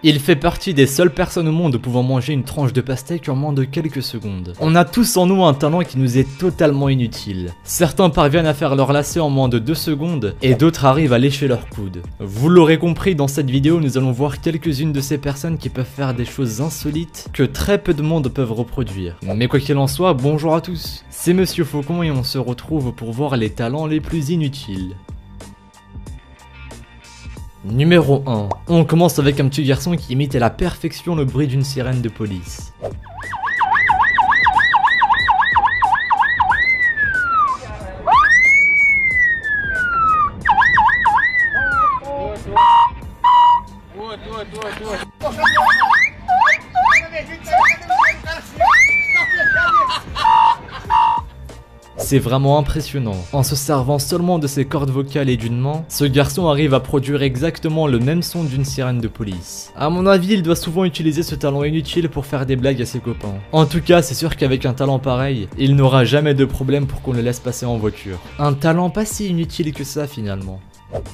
Il fait partie des seules personnes au monde pouvant manger une tranche de pastèque en moins de quelques secondes. On a tous en nous un talent qui nous est totalement inutile. Certains parviennent à faire leur lacet en moins de 2 secondes et d'autres arrivent à lécher leur coude. Vous l'aurez compris, dans cette vidéo nous allons voir quelques-unes de ces personnes qui peuvent faire des choses insolites que très peu de monde peuvent reproduire. Mais quoi qu'il en soit, bonjour à tous, c'est Monsieur Faucon et on se retrouve pour voir les talents les plus inutiles. Numéro 1. On commence avec un petit garçon qui imite à la perfection le bruit d'une sirène de police. C'est vraiment impressionnant. En se servant seulement de ses cordes vocales et d'une main, ce garçon arrive à produire exactement le même son d'une sirène de police. À mon avis, il doit souvent utiliser ce talent inutile pour faire des blagues à ses copains. En tout cas, c'est sûr qu'avec un talent pareil, il n'aura jamais de problème pour qu'on le laisse passer en voiture. Un talent pas si inutile que ça finalement.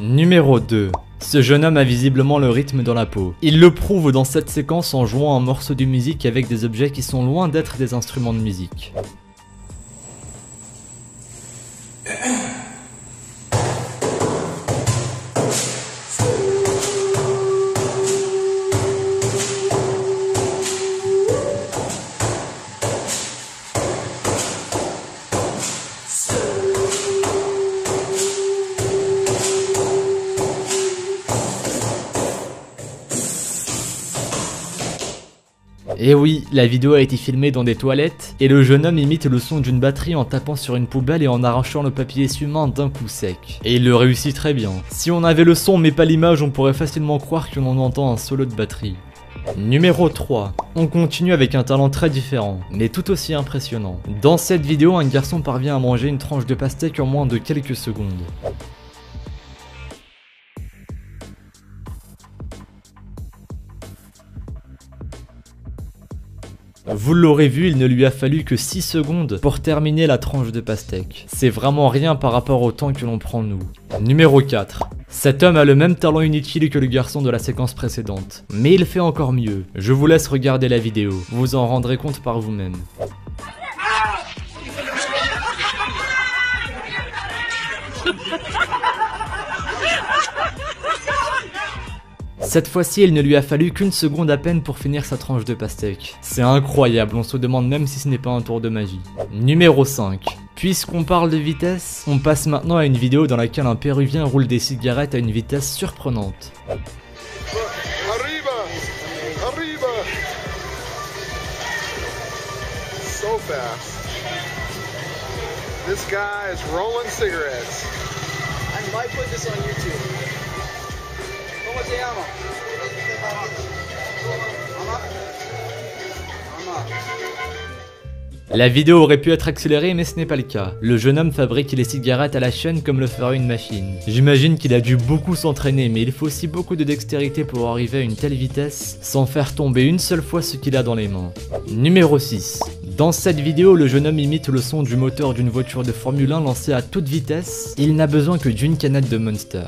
Numéro 2. Ce jeune homme a visiblement le rythme dans la peau. Il le prouve dans cette séquence en jouant un morceau de musique avec des objets qui sont loin d'être des instruments de musique. Et oui, la vidéo a été filmée dans des toilettes, et le jeune homme imite le son d'une batterie en tapant sur une poubelle et en arrachant le papier essuie-main d'un coup sec. Et il le réussit très bien. Si on avait le son mais pas l'image, on pourrait facilement croire que l'on entend un solo de batterie. Numéro 3. On continue avec un talent très différent, mais tout aussi impressionnant. Dans cette vidéo, un garçon parvient à manger une tranche de pastèque en moins de quelques secondes. Vous l'aurez vu, il ne lui a fallu que 6 secondes pour terminer la tranche de pastèque. C'est vraiment rien par rapport au temps que l'on prend nous. Numéro 4. Cet homme a le même talent inutile que le garçon de la séquence précédente. Mais il fait encore mieux. Je vous laisse regarder la vidéo, vous vous en rendrez compte par vous-même. Cette fois-ci, il ne lui a fallu qu'une seconde à peine pour finir sa tranche de pastèque. C'est incroyable, on se demande même si ce n'est pas un tour de magie. Numéro 5. Puisqu'on parle de vitesse, on passe maintenant à une vidéo dans laquelle un Péruvien roule des cigarettes à une vitesse surprenante. Arriba! Arriba! So fast. This guy is rolling cigarettes. I might put this on YouTube. ¿Cómo se llama? La vidéo aurait pu être accélérée mais ce n'est pas le cas. Le jeune homme fabrique les cigarettes à la chaîne comme le ferait une machine. J'imagine qu'il a dû beaucoup s'entraîner mais il faut aussi beaucoup de dextérité pour arriver à une telle vitesse sans faire tomber une seule fois ce qu'il a dans les mains. Numéro 6. Dans cette vidéo, le jeune homme imite le son du moteur d'une voiture de Formule 1 lancée à toute vitesse. Il n'a besoin que d'une canette de Monster.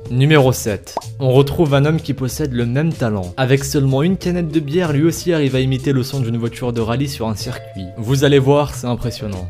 Numéro 7. On retrouve un homme qui possède le même talent. Avec seulement une canette de bière, lui aussi arrive à imiter le son d'une voiture de rallye sur un circuit. Vous allez voir, c'est impressionnant.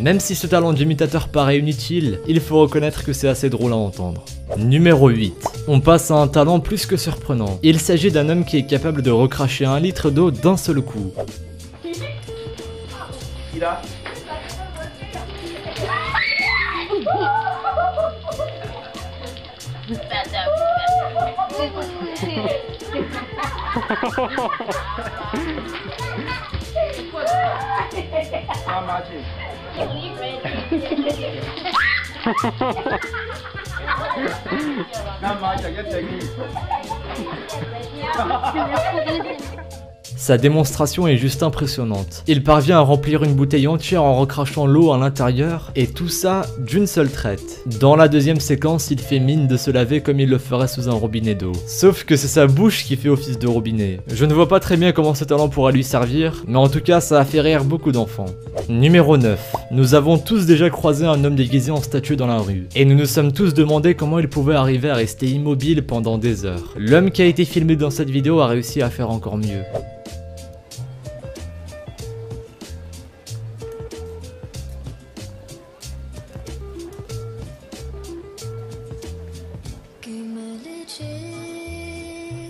Même si ce talent d'imitateur paraît inutile, il faut reconnaître que c'est assez drôle à entendre. Numéro 8. On passe à un talent plus que surprenant. Il s'agit d'un homme qui est capable de recracher 1 litre d'eau d'un seul coup. that? Not magic. Not magic, get technique. Sa démonstration est juste impressionnante. Il parvient à remplir une bouteille entière en recrachant l'eau à l'intérieur, et tout ça d'une seule traite. Dans la deuxième séquence, il fait mine de se laver comme il le ferait sous un robinet d'eau. Sauf que c'est sa bouche qui fait office de robinet. Je ne vois pas très bien comment ce talent pourra lui servir, mais en tout cas ça a fait rire beaucoup d'enfants. Numéro 9. Nous avons tous déjà croisé un homme déguisé en statue dans la rue, et nous nous sommes tous demandé comment il pouvait arriver à rester immobile pendant des heures. L'homme qui a été filmé dans cette vidéo a réussi à faire encore mieux.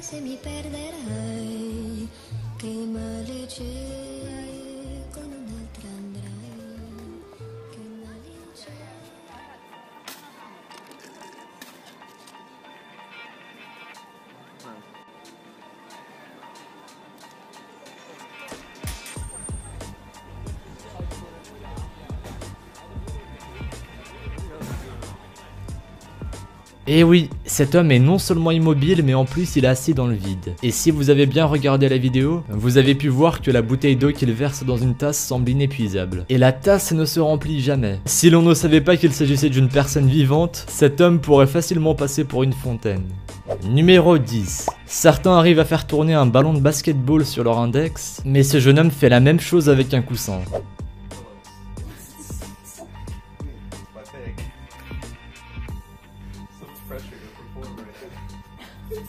Se mi perderai, che male c'è, con un'altra andrai, che male c'è. Et oui, cet homme est non seulement immobile, mais en plus il est assis dans le vide. Et si vous avez bien regardé la vidéo, vous avez pu voir que la bouteille d'eau qu'il verse dans une tasse semble inépuisable. Et la tasse ne se remplit jamais. Si l'on ne savait pas qu'il s'agissait d'une personne vivante, cet homme pourrait facilement passer pour une fontaine. Numéro 10. Certains arrivent à faire tourner un ballon de basketball sur leur index, mais ce jeune homme fait la même chose avec un coussin.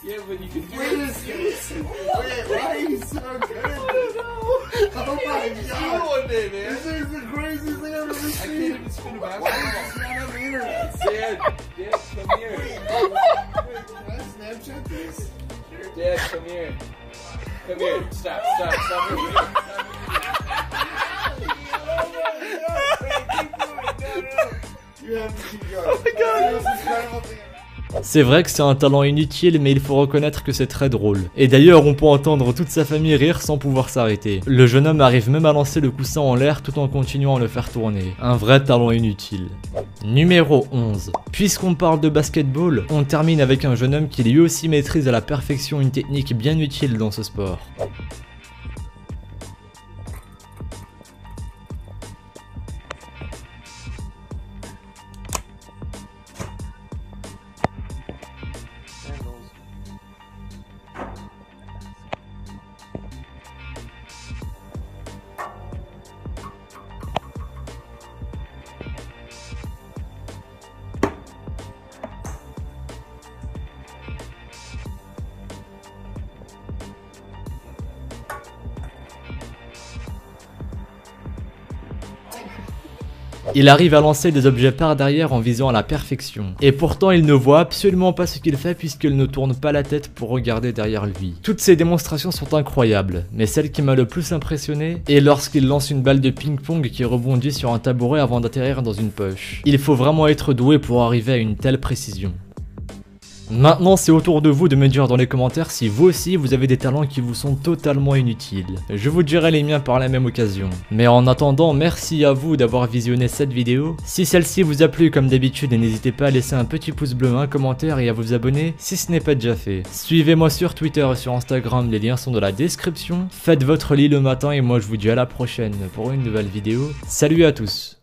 Yeah, but you can do Wait, why are you so good at this? Oh my god! one day, man. This is the craziest thing I've ever I can't seen. even spin a Why basketball. is this not on the internet? Dad, come here. Wait, can I Snapchat this? Dad, come here. Come here. Stop. You have to keep going. Oh my god! This incredible thing. C'est vrai que c'est un talent inutile, mais il faut reconnaître que c'est très drôle. Et d'ailleurs, on peut entendre toute sa famille rire sans pouvoir s'arrêter. Le jeune homme arrive même à lancer le coussin en l'air tout en continuant à le faire tourner. Un vrai talent inutile. Numéro 11. Puisqu'on parle de basketball, on termine avec un jeune homme qui lui aussi maîtrise à la perfection une technique bien utile dans ce sport. Il arrive à lancer des objets par derrière en visant à la perfection. Et pourtant il ne voit absolument pas ce qu'il fait puisqu'il ne tourne pas la tête pour regarder derrière lui. Toutes ces démonstrations sont incroyables, mais celle qui m'a le plus impressionné est lorsqu'il lance une balle de ping-pong qui rebondit sur un tabouret avant d'atterrir dans une poche. Il faut vraiment être doué pour arriver à une telle précision. Maintenant, c'est au tour de vous de me dire dans les commentaires si vous aussi vous avez des talents qui vous sont totalement inutiles. Je vous dirai les miens par la même occasion. Mais en attendant, merci à vous d'avoir visionné cette vidéo. Si celle-ci vous a plu comme d'habitude, n'hésitez pas à laisser un petit pouce bleu, un commentaire et à vous abonner si ce n'est pas déjà fait. Suivez-moi sur Twitter et sur Instagram, les liens sont dans la description. Faites votre lit le matin et moi je vous dis à la prochaine pour une nouvelle vidéo. Salut à tous!